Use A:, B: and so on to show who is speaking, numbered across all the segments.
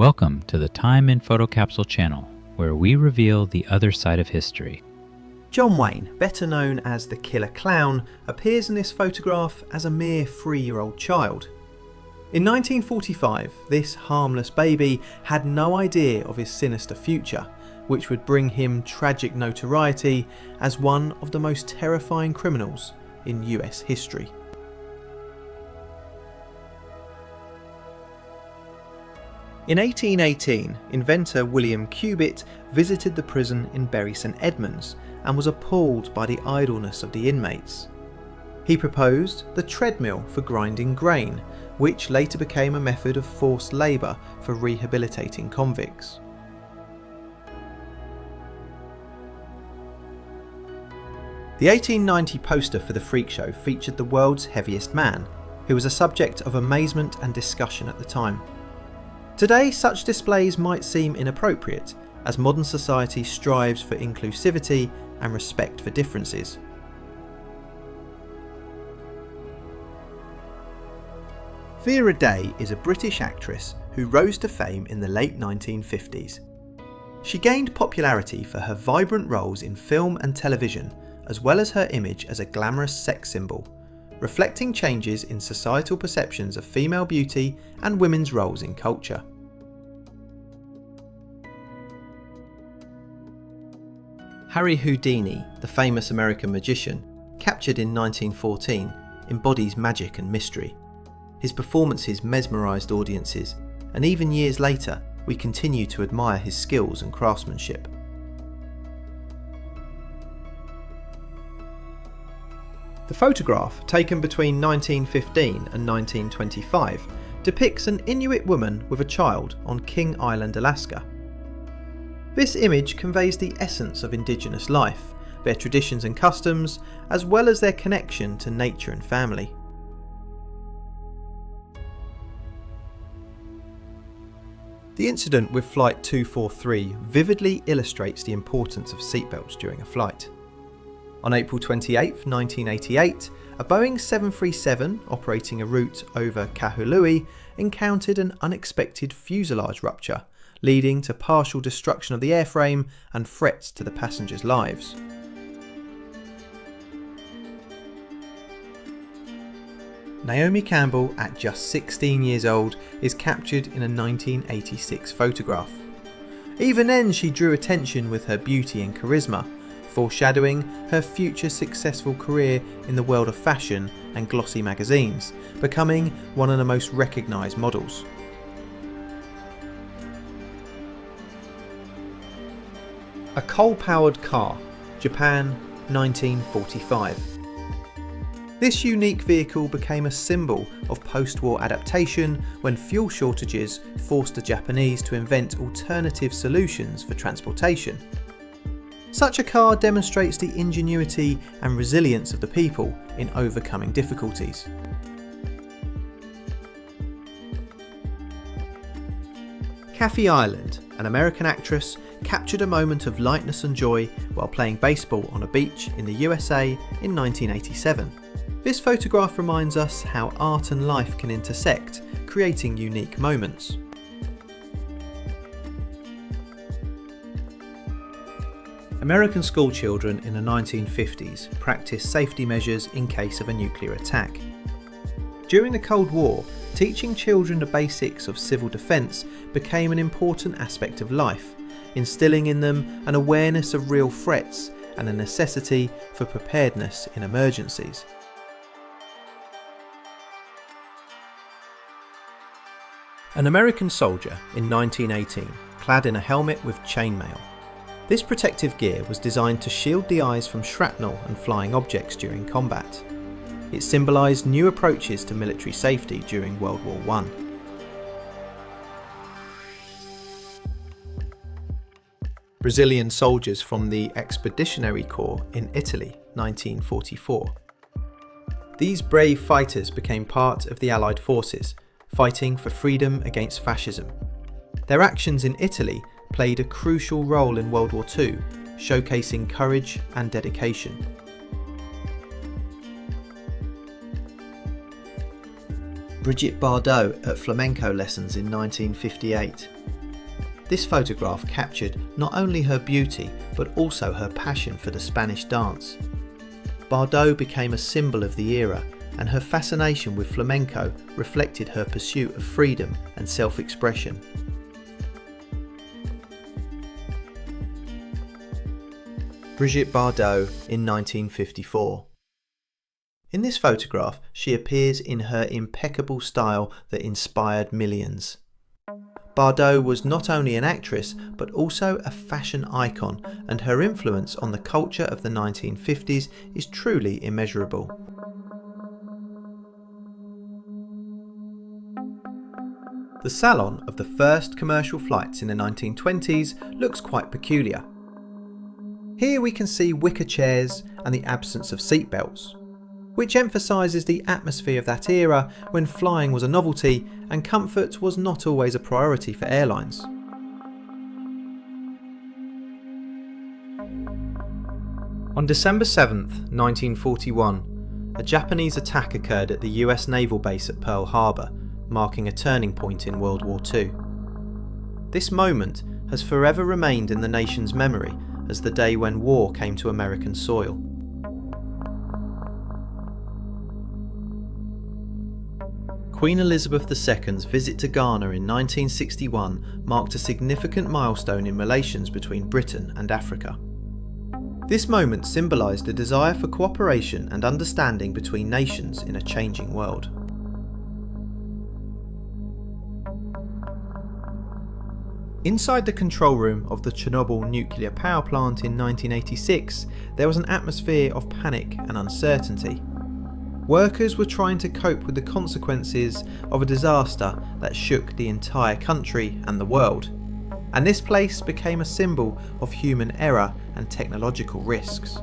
A: Welcome to the Time in Photo Capsule channel, where we reveal the other side of history.
B: John Wayne, better known as the Killer Clown, appears in this photograph as a mere 3-year-old child. In 1945, this harmless baby had no idea of his sinister future, which would bring him tragic notoriety as one of the most terrifying criminals in US history. In 1818, inventor William Cubitt visited the prison in Bury St Edmunds and was appalled by the idleness of the inmates. He proposed the treadmill for grinding grain, which later became a method of forced labour for rehabilitating convicts. The 1890 poster for the freak show featured the world's heaviest man, who was a subject of amazement and discussion at the time. Today, such displays might seem inappropriate, as modern society strives for inclusivity and respect for differences. Vera Day is a British actress who rose to fame in the late 1950s. She gained popularity for her vibrant roles in film and television, as well as her image as a glamorous sex symbol, reflecting changes in societal perceptions of female beauty and women's roles in culture. Harry Houdini, the famous American magician, captured in 1914, embodies magic and mystery. His performances mesmerised audiences, and even years later, we continue to admire his skills and craftsmanship. The photograph, taken between 1915 and 1925, depicts an Inuit woman with a child on King Island, Alaska. This image conveys the essence of Indigenous life, their traditions and customs, as well as their connection to nature and family. The incident with Flight 243 vividly illustrates the importance of seatbelts during a flight. On April 28, 1988, a Boeing 737 operating a route over Kahului encountered an unexpected fuselage rupture, leading to partial destruction of the airframe and threats to the passengers' lives. Naomi Campbell, at just 16 years old, is captured in a 1986 photograph. Even then, she drew attention with her beauty and charisma, foreshadowing her future successful career in the world of fashion and glossy magazines, becoming one of the most recognised models. A coal-powered car, Japan, 1945. This unique vehicle became a symbol of post-war adaptation when fuel shortages forced the Japanese to invent alternative solutions for transportation. Such a car demonstrates the ingenuity and resilience of the people in overcoming difficulties. Kathy Ireland, an American actress, captured a moment of lightness and joy while playing baseball on a beach in the USA in 1987. This photograph reminds us how art and life can intersect, creating unique moments. American schoolchildren in the 1950s practiced safety measures in case of a nuclear attack. During the Cold War, teaching children the basics of civil defence became an important aspect of life, instilling in them an awareness of real threats and a necessity for preparedness in emergencies. An American soldier in 1918, clad in a helmet with chainmail. This protective gear was designed to shield the eyes from shrapnel and flying objects during combat. It symbolised new approaches to military safety during World War I. Brazilian soldiers from the Expeditionary Corps in Italy, 1944. These brave fighters became part of the Allied forces, fighting for freedom against fascism. Their actions in Italy played a crucial role in World War II, showcasing courage and dedication. Brigitte Bardot at flamenco lessons in 1958. This photograph captured not only her beauty but also her passion for the Spanish dance. Bardot became a symbol of the era, and her fascination with flamenco reflected her pursuit of freedom and self-expression. Brigitte Bardot in 1954. In this photograph, she appears in her impeccable style that inspired millions. Bardot was not only an actress but also a fashion icon, and her influence on the culture of the 1950s is truly immeasurable. The salon of the first commercial flights in the 1920s looks quite peculiar. Here we can see wicker chairs and the absence of seatbelts, which emphasises the atmosphere of that era when flying was a novelty and comfort was not always a priority for airlines. On December 7th, 1941, a Japanese attack occurred at the US naval base at Pearl Harbor, marking a turning point in World War II. This moment has forever remained in the nation's memory as the day when war came to American soil. Queen Elizabeth II's visit to Ghana in 1961 marked a significant milestone in relations between Britain and Africa. This moment symbolised a desire for cooperation and understanding between nations in a changing world. Inside the control room of the Chernobyl nuclear power plant in 1986, there was an atmosphere of panic and uncertainty. Workers were trying to cope with the consequences of a disaster that shook the entire country and the world, and this place became a symbol of human error and technological risks.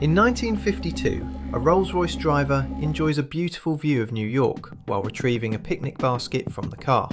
B: In 1952, a Rolls-Royce driver enjoys a beautiful view of New York while retrieving a picnic basket from the car.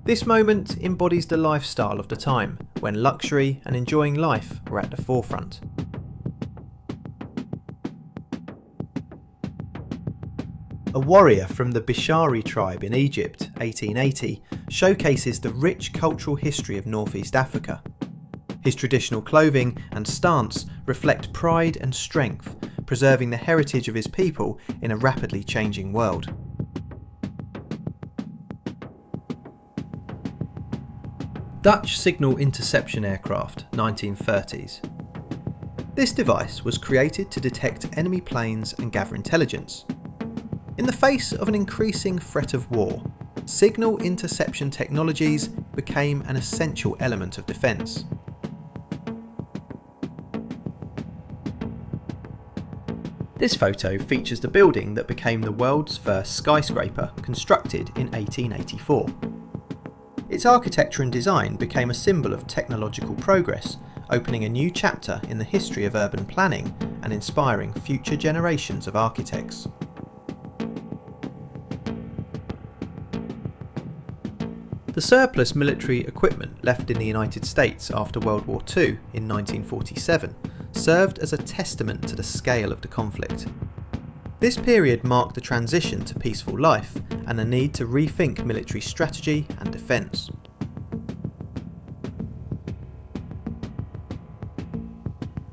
B: This moment embodies the lifestyle of the time, when luxury and enjoying life were at the forefront. A warrior from the Bishari tribe in Egypt, 1880, showcases the rich cultural history of Northeast Africa. His traditional clothing and stance reflect pride and strength, preserving the heritage of his people in a rapidly changing world. Dutch signal interception aircraft, 1930s. This device was created to detect enemy planes and gather intelligence. In the face of an increasing threat of war, signal interception technologies became an essential element of defence. This photo features the building that became the world's first skyscraper, constructed in 1884. Its architecture and design became a symbol of technological progress, opening a new chapter in the history of urban planning and inspiring future generations of architects. The surplus military equipment left in the United States after World War II in 1947 served as a testament to the scale of the conflict. This period marked the transition to peaceful life and the need to rethink military strategy and defence.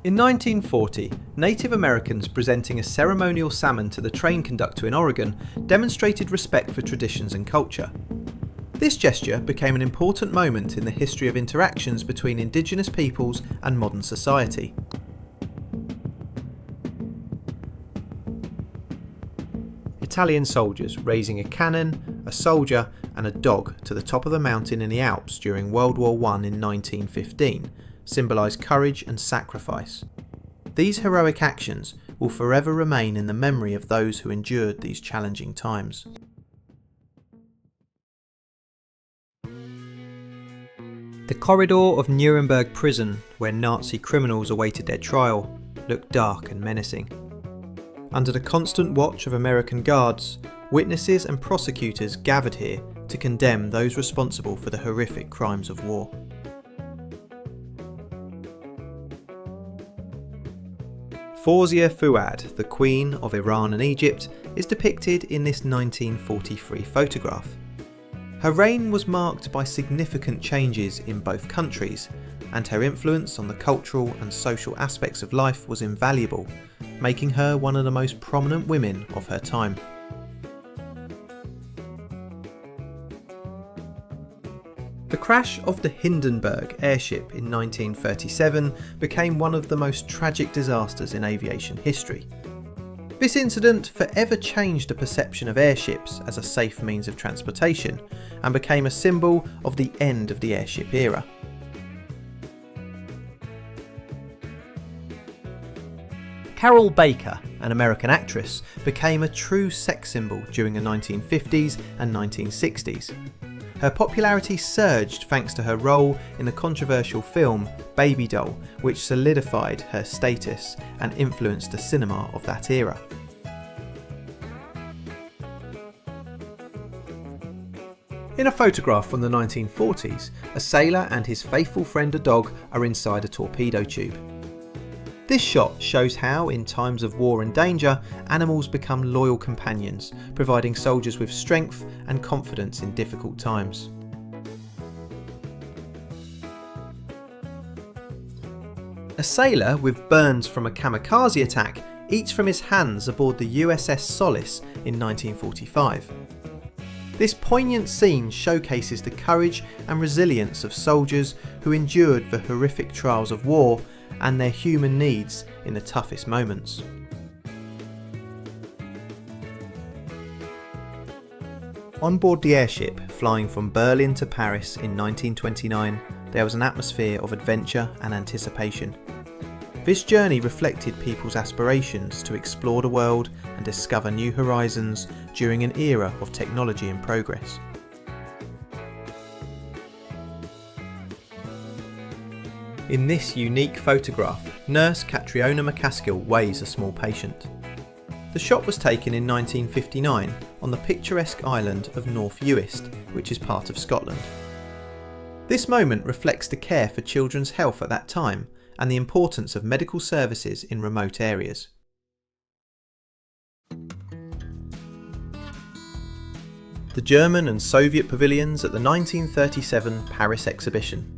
B: In 1940, Native Americans presenting a ceremonial salmon to the train conductor in Oregon demonstrated respect for traditions and culture. This gesture became an important moment in the history of interactions between indigenous peoples and modern society. Italian soldiers raising a cannon, a soldier and a dog to the top of a mountain in the Alps during World War I in 1915 symbolise courage and sacrifice. These heroic actions will forever remain in the memory of those who endured these challenging times. The corridor of Nuremberg prison, where Nazi criminals awaited their trial, looked dark and menacing. Under the constant watch of American guards, witnesses and prosecutors gathered here to condemn those responsible for the horrific crimes of war. Fawzia Fuad, the Queen of Iran and Egypt, is depicted in this 1943 photograph. Her reign was marked by significant changes in both countries, and her influence on the cultural and social aspects of life was invaluable, making her one of the most prominent women of her time. The crash of the Hindenburg airship in 1937 became one of the most tragic disasters in aviation history. This incident forever changed the perception of airships as a safe means of transportation and became a symbol of the end of the airship era. Carol Baker, an American actress, became a true sex symbol during the 1950s and 1960s. Her popularity surged thanks to her role in the controversial film Baby Doll, which solidified her status and influenced the cinema of that era. In a photograph from the 1940s, a sailor and his faithful friend a dog are inside a torpedo tube. This shot shows how, in times of war and danger, animals become loyal companions, providing soldiers with strength and confidence in difficult times. A sailor with burns from a kamikaze attack eats from his hands aboard the USS Solace in 1945. This poignant scene showcases the courage and resilience of soldiers who endured the horrific trials of war and their human needs in the toughest moments. On board the airship, flying from Berlin to Paris in 1929, there was an atmosphere of adventure and anticipation. This journey reflected people's aspirations to explore the world and discover new horizons during an era of technology and progress. In this unique photograph, nurse Catriona McCaskill weighs a small patient. The shot was taken in 1959 on the picturesque island of North Uist, which is part of Scotland. This moment reflects the care for children's health at that time and the importance of medical services in remote areas. The German and Soviet pavilions at the 1937 Paris exhibition.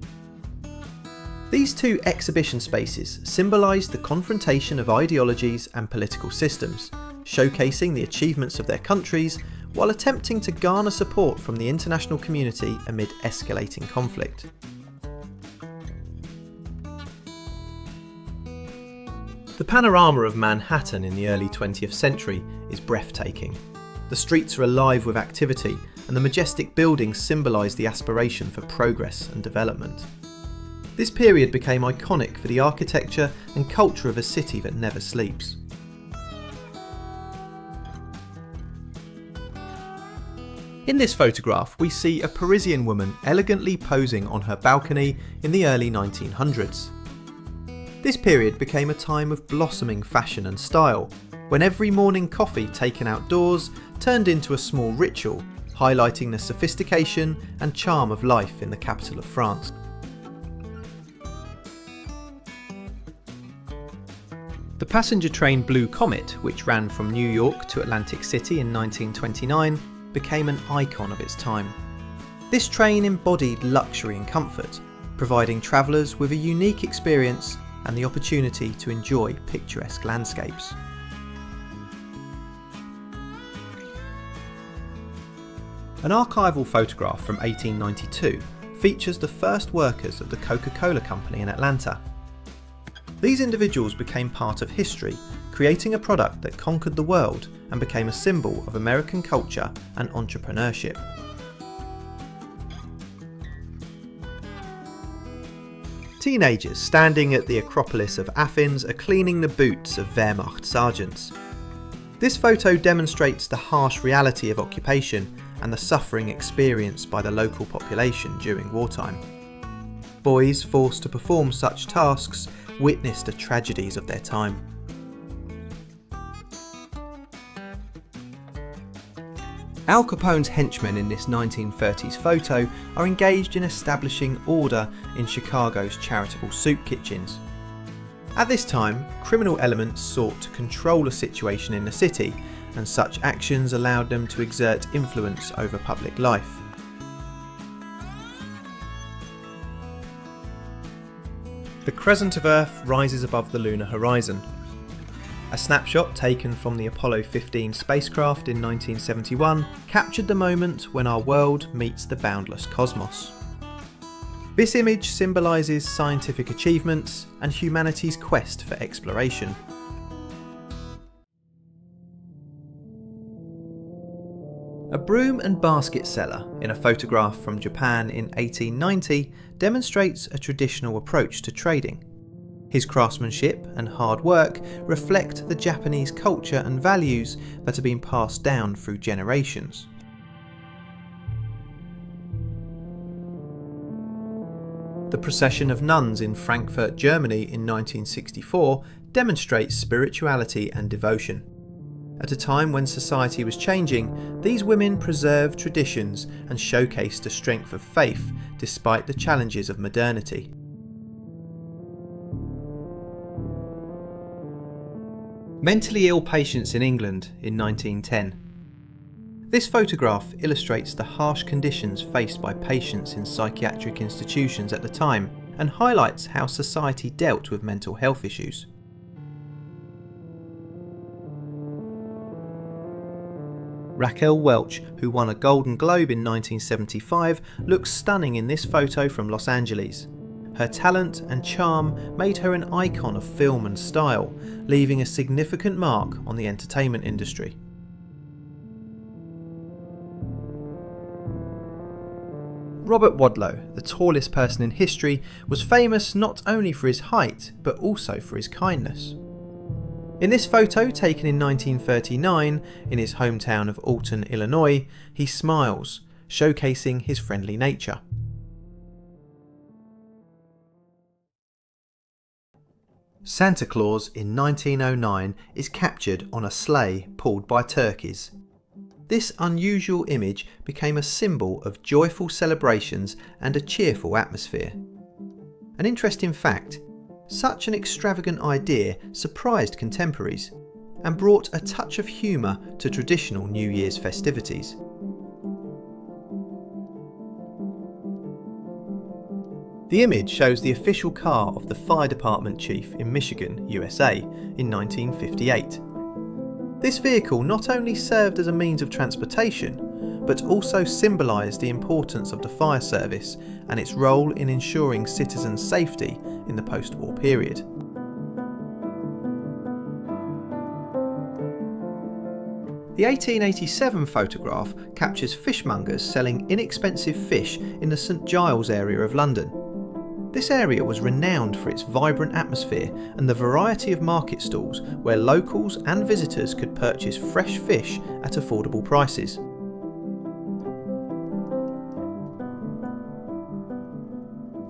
B: These two exhibition spaces symbolise the confrontation of ideologies and political systems, showcasing the achievements of their countries while attempting to garner support from the international community amid escalating conflict. The panorama of Manhattan in the early 20th century is breathtaking. The streets are alive with activity, and the majestic buildings symbolise the aspiration for progress and development. This period became iconic for the architecture and culture of a city that never sleeps. In this photograph, we see a Parisian woman elegantly posing on her balcony in the early 1900s. This period became a time of blossoming fashion and style, when every morning coffee taken outdoors turned into a small ritual, highlighting the sophistication and charm of life in the capital of France. The passenger train Blue Comet, which ran from New York to Atlantic City in 1929, became an icon of its time. This train embodied luxury and comfort, providing travellers with a unique experience and the opportunity to enjoy picturesque landscapes. An archival photograph from 1892 features the first workers of the Coca-Cola Company in Atlanta. These individuals became part of history, creating a product that conquered the world and became a symbol of American culture and entrepreneurship. Teenagers standing at the Acropolis of Athens are cleaning the boots of Wehrmacht sergeants. This photo demonstrates the harsh reality of occupation and the suffering experienced by the local population during wartime. Boys forced to perform such tasks witnessed the tragedies of their time. Al Capone's henchmen in this 1930s photo are engaged in establishing order in Chicago's charitable soup kitchens. At this time, criminal elements sought to control a situation in the city, and such actions allowed them to exert influence over public life. The crescent of Earth rises above the lunar horizon. A snapshot taken from the Apollo 15 spacecraft in 1971 captured the moment when our world meets the boundless cosmos. This image symbolises scientific achievements and humanity's quest for exploration. A broom and basket seller in a photograph from Japan in 1890 demonstrates a traditional approach to trading. His craftsmanship and hard work reflect the Japanese culture and values that have been passed down through generations. The procession of nuns in Frankfurt, Germany in 1964 demonstrates spirituality and devotion. At a time when society was changing, these women preserved traditions and showcased the strength of faith despite the challenges of modernity. Mentally ill patients in England in 1910. This photograph illustrates the harsh conditions faced by patients in psychiatric institutions at the time and highlights how society dealt with mental health issues. Raquel Welch, who won a Golden Globe in 1975, looks stunning in this photo from Los Angeles. Her talent and charm made her an icon of film and style, leaving a significant mark on the entertainment industry. Robert Wadlow, the tallest person in history, was famous not only for his height, but also for his kindness. In this photo, taken in 1939 in his hometown of Alton, Illinois, he smiles, showcasing his friendly nature. Santa Claus in 1909 is captured on a sleigh pulled by turkeys. This unusual image became a symbol of joyful celebrations and a cheerful atmosphere. An interesting fact, such an extravagant idea surprised contemporaries and brought a touch of humour to traditional New Year's festivities. The image shows the official car of the fire department chief in Michigan, USA, in 1958. This vehicle not only served as a means of transportation, but also symbolised the importance of the fire service and its role in ensuring citizens' safety in the post-war period. The 1887 photograph captures fishmongers selling inexpensive fish in the St Giles area of London. This area was renowned for its vibrant atmosphere and the variety of market stalls where locals and visitors could purchase fresh fish at affordable prices.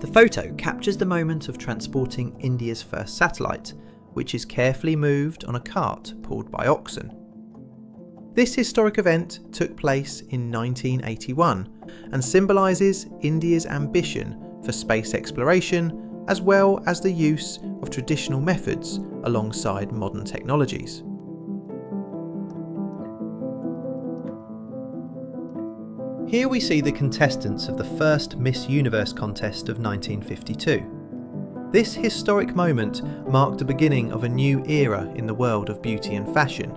B: The photo captures the moment of transporting India's first satellite, which is carefully moved on a cart pulled by oxen. This historic event took place in 1981 and symbolises India's ambition for space exploration, as well as the use of traditional methods alongside modern technologies. Here we see the contestants of the first Miss Universe contest of 1952. This historic moment marked the beginning of a new era in the world of beauty and fashion,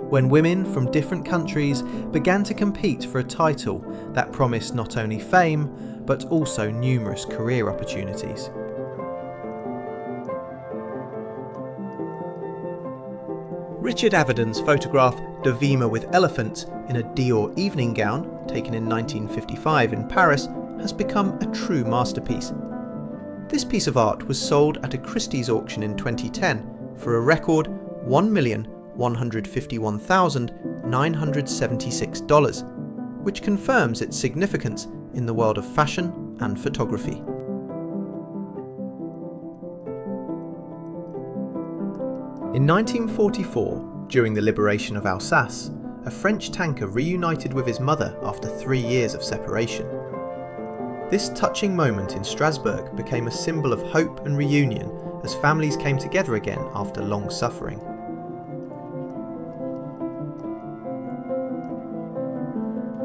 B: when women from different countries began to compete for a title that promised not only fame, but also numerous career opportunities. Richard Avedon's photograph Davima with Elephant in a Dior evening gown, taken in 1955 in Paris, has become a true masterpiece. This piece of art was sold at a Christie's auction in 2010 for a record $1,151,976, which confirms its significance in the world of fashion and photography. In 1944, during the liberation of Alsace, a French tanker reunited with his mother after 3 years of separation. This touching moment in Strasbourg became a symbol of hope and reunion as families came together again after long suffering.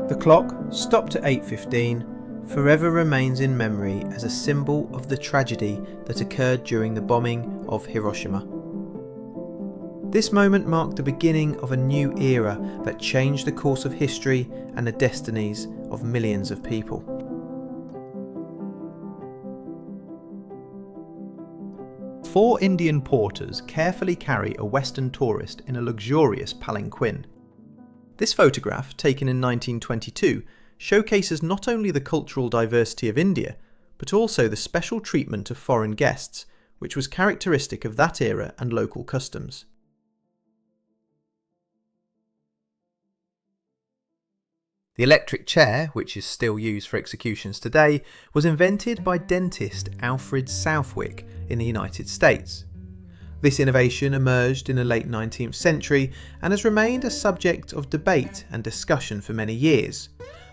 B: The clock, stopped at 8:15, forever remains in memory as a symbol of the tragedy that occurred during the bombing of Hiroshima. This moment marked the beginning of a new era that changed the course of history and the destinies of millions of people. Four Indian porters carefully carry a Western tourist in a luxurious palanquin. This photograph, taken in 1922, showcases not only the cultural diversity of India, but also the special treatment of foreign guests, which was characteristic of that era and local customs. The electric chair, which is still used for executions today, was invented by dentist Alfred Southwick in the United States. This innovation emerged in the late 19th century and has remained a subject of debate and discussion for many years,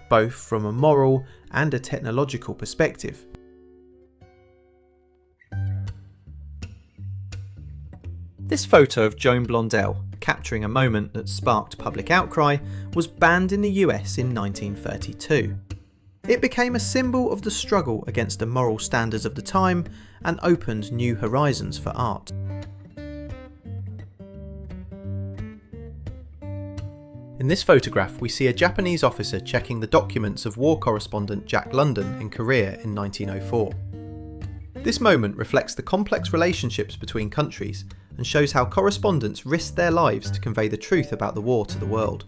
B: both from a moral and a technological perspective. This photo of Joan Blondell, capturing a moment that sparked public outcry, was banned in the US in 1932. It became a symbol of the struggle against the moral standards of the time and opened new horizons for art. In this photograph, we see a Japanese officer checking the documents of war correspondent Jack London in Korea in 1904. This moment reflects the complex relationships between countries and shows how correspondents risked their lives to convey the truth about the war to the world.